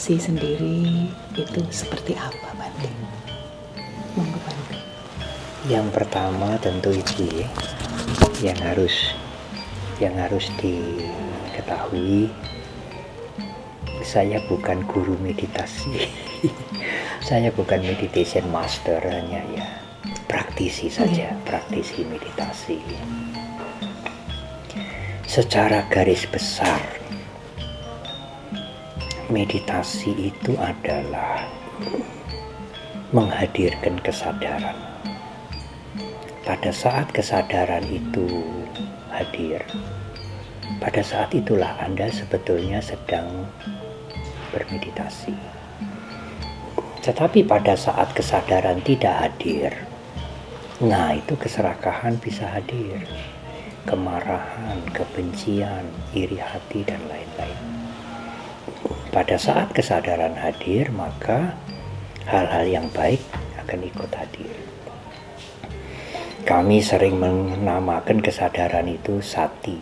meditasi sendiri itu seperti apa, Bante? Monggo, Bante. Yang pertama tentu itu yang harus diketahui, saya bukan guru meditasi. Saya bukan meditation master, hanya ya praktisi saja, praktisi meditasi. Secara garis besar, meditasi itu adalah menghadirkan kesadaran. Pada saat kesadaran itu hadir, pada saat itulah Anda sebetulnya sedang bermeditasi. Tetapi pada saat kesadaran tidak hadir, nah itu keserakahan bisa hadir, kemarahan, kebencian, iri hati, dan lain-lain. Pada saat kesadaran hadir, maka hal-hal yang baik akan ikut hadir. Kami sering menamakan kesadaran itu sati.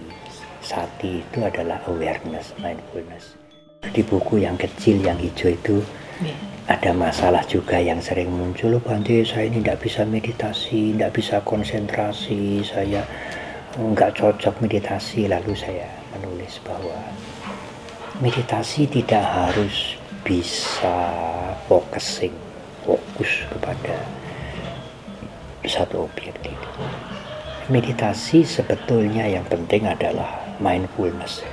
Sati itu adalah awareness, mindfulness. Di buku yang kecil yang hijau itu ada masalah juga yang sering muncul, Bante, saya ini tidak bisa meditasi, tidak bisa konsentrasi, saya nggak cocok meditasi. Lalu saya menulis bahwa meditasi tidak harus bisa fokus kepada satu objektif. Meditasi sebetulnya yang penting adalah mindfulness,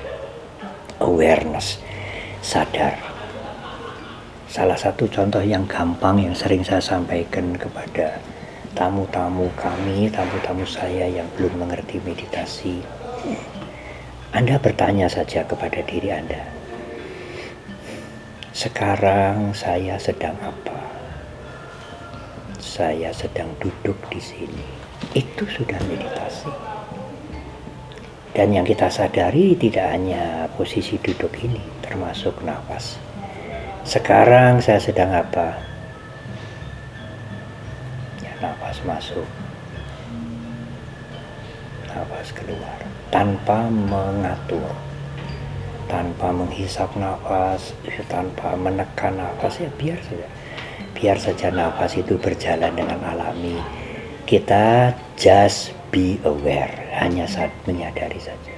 awareness, sadar. Salah satu contoh yang gampang yang sering saya sampaikan kepada tamu-tamu kami, tamu-tamu saya yang belum mengerti meditasi, Anda bertanya saja kepada diri Anda, sekarang saya sedang apa? Saya sedang duduk di sini. Itu sudah meditasi. Dan yang kita sadari tidak hanya posisi duduk ini, termasuk nafas. Sekarang saya sedang apa? Ya, nafas masuk, nafas keluar, tanpa mengatur, tanpa menghisap nafas, tanpa menekan nafas, ya biar saja nafas itu berjalan dengan alami. Kita just be aware, hanya saat menyadari saja.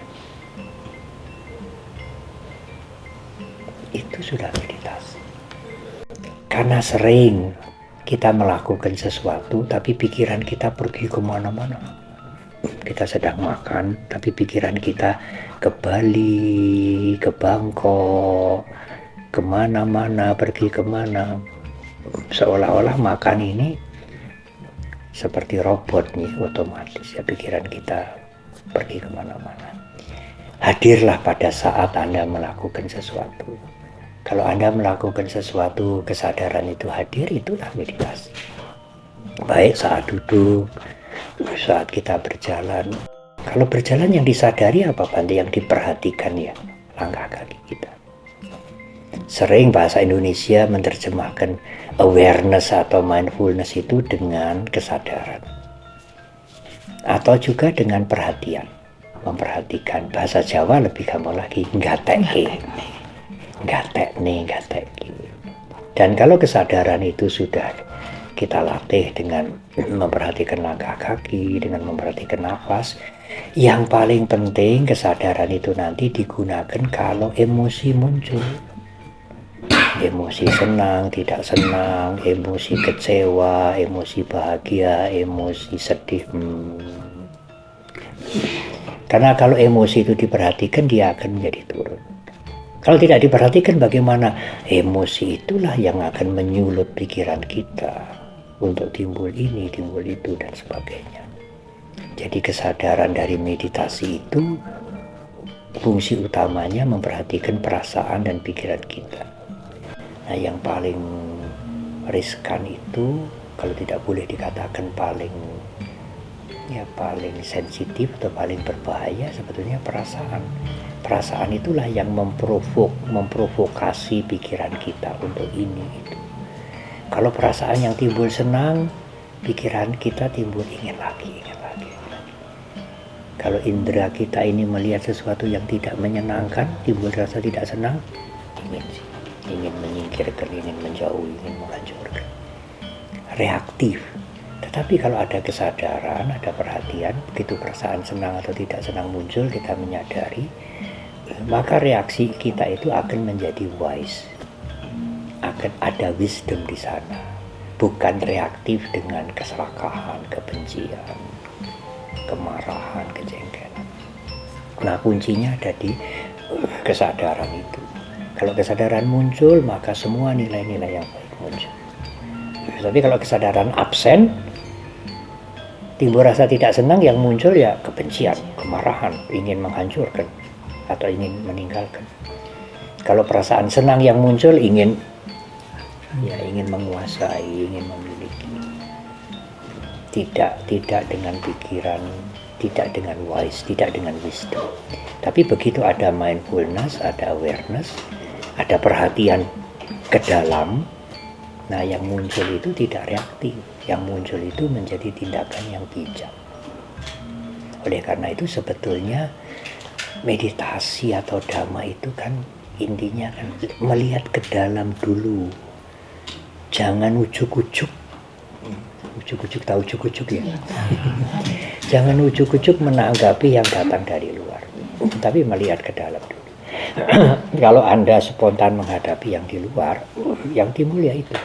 Itu sudah meditasi. Karena sering kita melakukan sesuatu tapi pikiran kita pergi kemana-mana. Kita sedang makan tapi pikiran kita ke Bali, ke Bangkok, kemana-mana, pergi kemana. Seolah-olah makan ini seperti robot nih, otomatis ya pikiran kita pergi kemana-mana. Hadirlah pada saat Anda melakukan sesuatu. Kalau Anda melakukan sesuatu, kesadaran itu hadir, itulah meditasi. Baik saat duduk, saat kita berjalan. Kalau berjalan yang disadari apa, Bante? Yang diperhatikan ya langkah kaki kita. Sering bahasa Indonesia menerjemahkan awareness atau mindfulness itu dengan kesadaran. Atau juga dengan perhatian. Memperhatikan. Bahasa Jawa lebih gampang lagi, ngatek. Dan kalau kesadaran itu sudah kita latih dengan memperhatikan langkah kaki, dengan memperhatikan nafas, yang paling penting kesadaran itu nanti digunakan kalau emosi muncul. Emosi senang, tidak senang, emosi kecewa, emosi bahagia, emosi sedih. Karena kalau emosi itu diperhatikan, dia akan menjadi turun. Kalau tidak diperhatikan, bagaimana? Emosi itulah yang akan menyulut pikiran kita untuk timbul ini, timbul itu, dan sebagainya. Jadi kesadaran dari meditasi itu fungsi utamanya memperhatikan perasaan dan pikiran kita. Nah, yang paling riskan itu, kalau tidak boleh dikatakan paling sensitif atau paling berbahaya, sebetulnya perasaan. Perasaan itulah yang memprovokasi pikiran kita untuk ini itu. Kalau perasaan yang timbul senang, pikiran kita timbul ingin lagi. Kalau indera kita ini melihat sesuatu yang tidak menyenangkan, timbul rasa tidak senang, ingin sih. ingin menyingkirkan, ingin menjauhi, ingin menghancurkan. Reaktif. Tetapi kalau ada kesadaran, ada perhatian, begitu perasaan senang atau tidak senang muncul, kita menyadari, maka reaksi kita itu akan menjadi wise. Akan ada wisdom di sana. Bukan reaktif dengan keserakahan, kebencian, kemarahan, kejengkelan. Nah, kuncinya ada di kesadaran itu. Kalau kesadaran muncul, maka semua nilai-nilai yang baik muncul. Tapi kalau kesadaran absen, timbul rasa tidak senang, yang muncul ya kebencian, kemarahan, ingin menghancurkan atau ingin meninggalkan. Kalau perasaan senang yang muncul ingin menguasai, ingin memiliki. Tidak dengan pikiran, tidak dengan wise, tidak dengan wisdom. Tapi begitu ada mindfulness, ada awareness, ada perhatian ke dalam, nah yang muncul itu tidak reaktif, yang muncul itu menjadi tindakan yang bijak. Oleh karena itu sebetulnya meditasi atau dhamma itu kan intinya kan melihat ke dalam dulu. Jangan ujuk-ujuk. Ujuk-ujuk, tahu ujuk-ujuk ya? Jangan ujuk-ujuk menanggapi yang datang dari luar, tapi melihat ke dalam dulu. Kalau Anda spontan menghadapi yang di luar, yang timbul ya itu.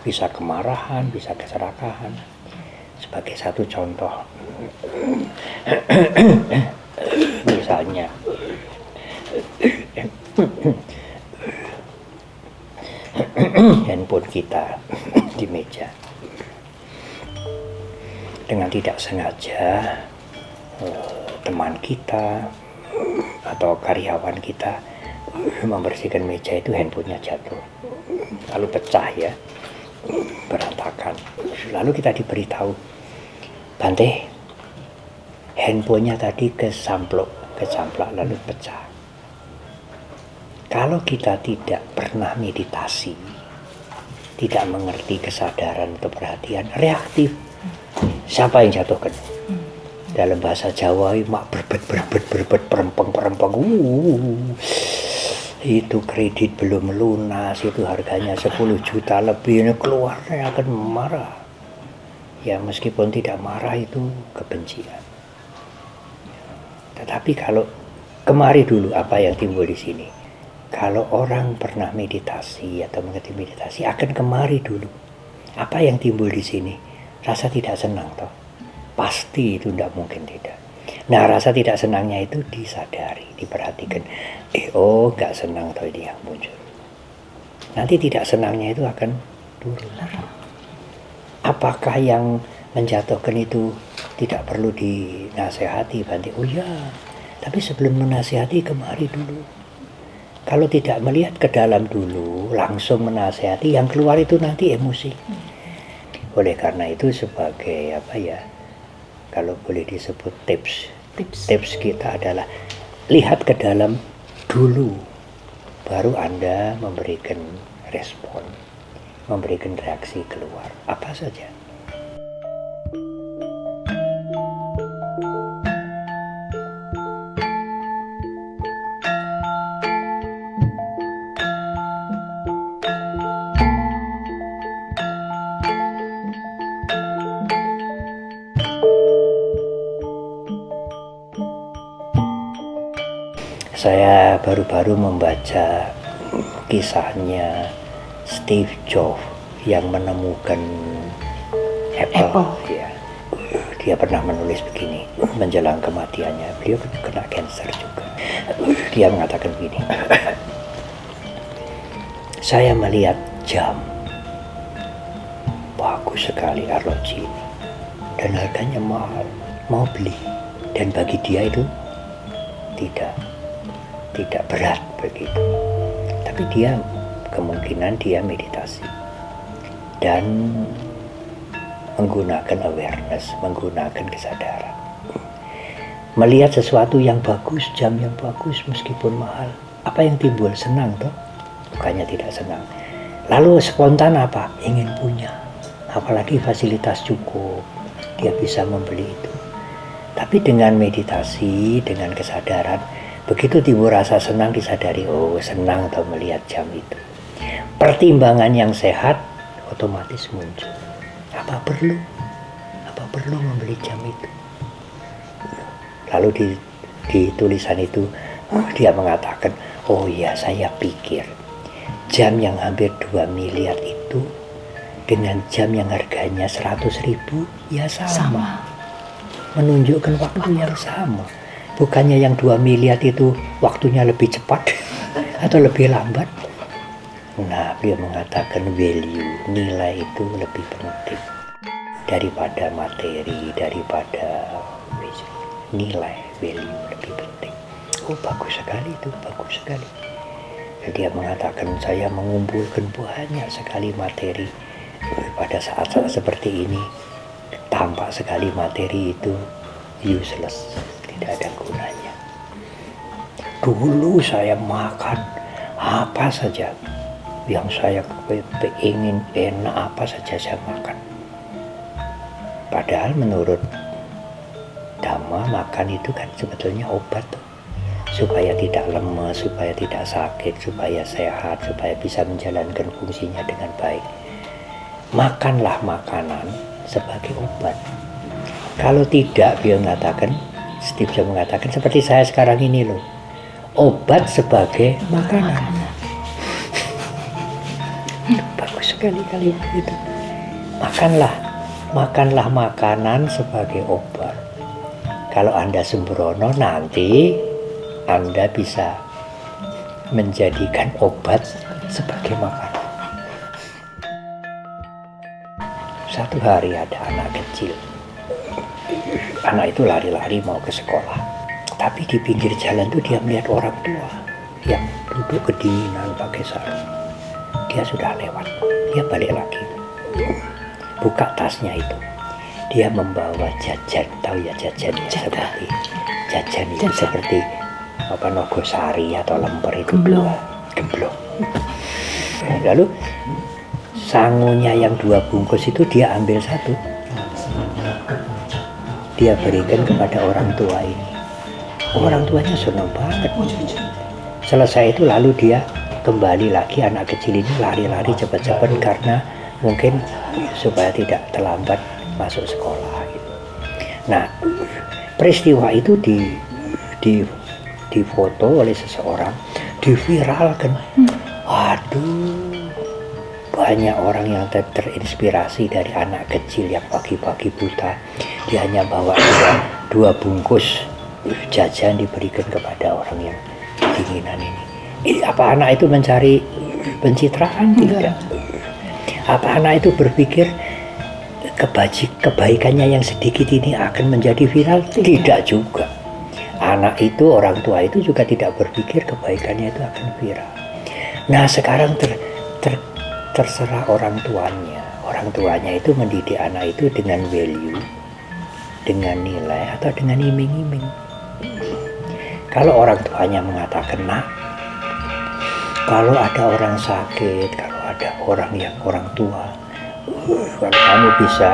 Bisa kemarahan, bisa keserakahan. Sebagai satu contoh, misalnya, handphone kita di meja. Dengan tidak sengaja teman kita atau karyawan kita membersihkan meja itu, handphonenya jatuh, lalu pecah ya, berantakan. Lalu kita diberitahu, Bante, handphonenya tadi kecamplok lalu pecah. Kalau kita tidak pernah meditasi, tidak mengerti kesadaran atau perhatian, reaktif. Siapa yang jatuhkan? Dalam bahasa Jawa, mak berbet, perempeng. Itu kredit belum lunas, itu harganya 10 juta lebih, ini keluarnya akan marah. Ya meskipun tidak marah itu kebencian. Tetapi kalau kemari dulu apa yang timbul di sini. Kalau orang pernah meditasi atau mengerti meditasi akan kemari dulu. Apa yang timbul di sini? Rasa tidak senang toh. Pasti itu tidak mungkin tidak. Nah rasa tidak senangnya itu disadari, diperhatikan. Nggak senang toh ini yang muncul. Nanti tidak senangnya itu akan turun. Apakah yang menjatuhkan itu tidak perlu dinasehati, Bante? Oh ya, tapi sebelum menasehati kemari dulu. Kalau tidak melihat ke dalam dulu, langsung menasehati, yang keluar itu nanti emosi. Oleh karena itu sebagai kalau boleh disebut tips kita adalah lihat ke dalam dulu, baru Anda memberikan respon, memberikan reaksi keluar, apa saja. Saya baru-baru membaca kisahnya Steve Jobs yang menemukan Apple. Ya. Dia pernah menulis begini menjelang kematiannya. Beliau kena cancer juga. Dia mengatakan begini, saya melihat jam bagus sekali arloji ini dan harganya mahal, mau beli, dan bagi dia itu tidak berat begitu. Tapi dia kemungkinan dia meditasi dan menggunakan awareness, menggunakan kesadaran. Melihat sesuatu yang bagus, jam yang bagus meskipun mahal, apa yang timbul? Senang toh? Bukannya tidak senang. Lalu spontan apa? Ingin punya. Apalagi fasilitas cukup, dia bisa membeli itu. Tapi dengan meditasi, dengan kesadaran, Begitu timbul rasa senang, disadari, oh senang atau melihat jam itu. Pertimbangan yang sehat otomatis muncul. Apa perlu membeli jam itu? Lalu di tulisan itu dia mengatakan, oh iya, saya pikir jam yang hampir 2 miliar itu dengan jam yang harganya 100.000 ya sama. Menunjukkan waktu yang sama. Bukannya yang 2 miliar itu waktunya lebih cepat atau lebih lambat. Nah, beliau mengatakan value, nilai itu lebih penting daripada materi, daripada nilai, value lebih penting. Oh, bagus sekali itu, bagus sekali. Dia mengatakan, saya mengumpulkan banyak sekali materi. Pada saat-saat seperti ini, tampak sekali materi itu useless, tidak ada gunanya. Dulu saya makan apa saja yang saya ingin, enak apa saja saya makan. Padahal menurut Dhamma, makan itu kan sebetulnya obat tuh. Supaya tidak lemas, supaya tidak sakit, supaya sehat, supaya bisa menjalankan fungsinya dengan baik. Makanlah makanan sebagai obat. Kalau tidak, beliau mengatakan, Steve Jobs mengatakan, seperti saya sekarang ini loh, obat sebagai makanan. Bagus sekali kalimat itu. Makanlah makanan sebagai obat. Kalau Anda sembrono, nanti Anda bisa menjadikan obat sebagai makanan. Satu hari ada anak kecil. Anak itu lari-lari mau ke sekolah. Tapi di pinggir jalan tuh dia melihat orang tua yang duduk kedinginan pakai sarung. Dia sudah lewat. Dia balik lagi. Buka tasnya itu. Dia membawa jajan. Tahu ya jajan ya? Seperti jajan itu seperti apa, nogosari atau lemper itu. Gemblong. Lalu sangunya yang 2 bungkus itu dia ambil 1. Dia berikan kepada orang tua ini. Orang tuanya senang banget. Selesai itu lalu dia kembali lagi, anak kecil ini lari-lari cepat-cepat karena mungkin supaya tidak terlambat masuk sekolah gitu. Nah, peristiwa itu difoto oleh seseorang, diviralkan. Waduh, banyak orang yang terinspirasi dari anak kecil yang pagi-pagi buta. Dia hanya bawa 2 bungkus jajan diberikan kepada orang yang kedinginan ini. Apa anak itu mencari pencitraan? Tidak. Apa anak itu berpikir kebaikannya yang sedikit ini akan menjadi viral? Tidak juga. Anak itu, orang tua itu juga tidak berpikir kebaikannya itu akan viral. Nah, sekarang terserah orang tuanya. Orang tuanya itu mendidik anak itu dengan value, dengan nilai, atau dengan iming-iming. Kalau orang tuanya mengatakan, nak, kalau ada orang sakit, kalau ada orang tua, kalau kamu bisa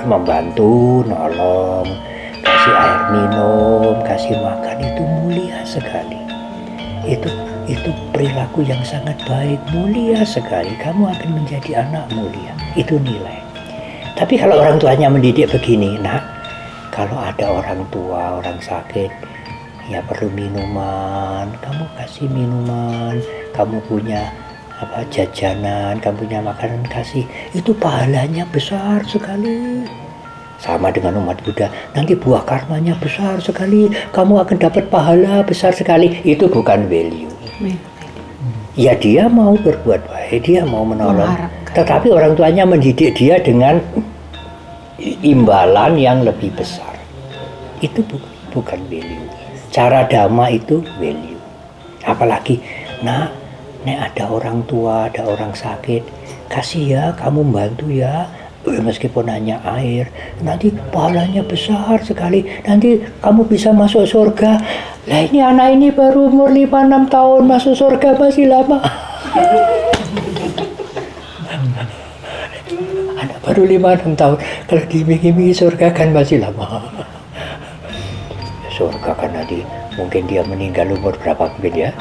membantu, nolong, kasih air minum, kasih makan, itu mulia sekali. Itu perilaku yang sangat baik, mulia sekali. Kamu akan menjadi anak mulia. Itu nilai. Tapi kalau orang tuanya mendidik begini, nak, kalau ada orang tua, orang sakit, ya perlu minuman, kamu kasih minuman. Kamu punya jajanan, kamu punya makanan, kasih. Itu pahalanya besar sekali. Sama dengan umat Buddha, nanti buah karmanya besar sekali. Kamu akan dapat pahala besar sekali. Itu bukan value. Ya, dia mau berbuat baik, dia mau menolong. Tetapi orang tuanya mendidik dia dengan imbalan yang lebih besar. Itu bukan value. Cara Dhamma itu value. Apalagi, nak, nek ada orang tua, ada orang sakit, kasih ya, kamu bantu ya, meskipun hanya air, nanti pahalanya besar sekali, nanti kamu bisa masuk surga. Lah, ini anak ini baru umur 5-6 tahun, masuk surga masih lama. Anak baru 5-6 tahun, kalau diiming-imingi surga kan masih lama. surga kan nanti mungkin dia meninggal umur berapa mungkin ya?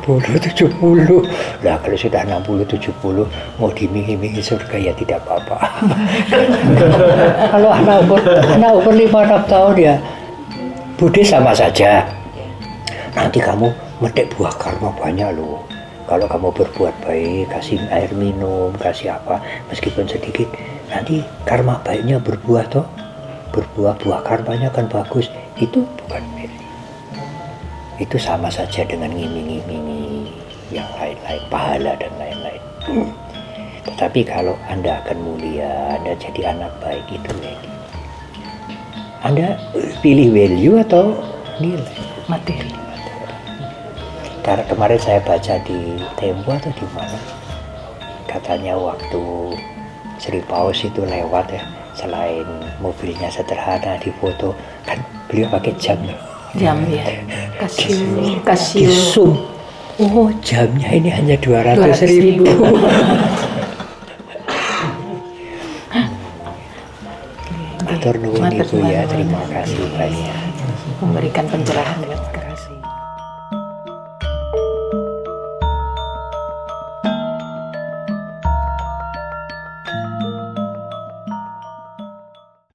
60, 70. Nah kalau sudah 60, 70 mau dimingi-mingi surga ya tidak apa-apa. Kalau anak umur 5-6 tahun ya Buddhis sama saja. Nanti kamu metik buah karma banyak loh. Kalau kamu berbuat baik, kasih air minum, kasih apa, meskipun sedikit, nanti karma baiknya berbuah toh. Buah karmanya kan bagus. Itu bukan milik. Itu sama saja dengan ngiming-ngimingi yang lain-lain, pahala dan lain-lain. Tetapi kalau Anda akan mulia, Anda jadi anak baik, itu value. Anda pilih value atau nilai? Materi. Karena kemarin saya baca di Tempo atau di mana, katanya waktu Sri Paus itu lewat ya, selain mobilnya sederhana di foto, kan beliau pakai jam. Jam ya. Casio. Zoom. Oh jamnya ini hanya 200.000. Matur nuwun Ibu ya, terima kasih banyak. Memberikan pencerahan dengan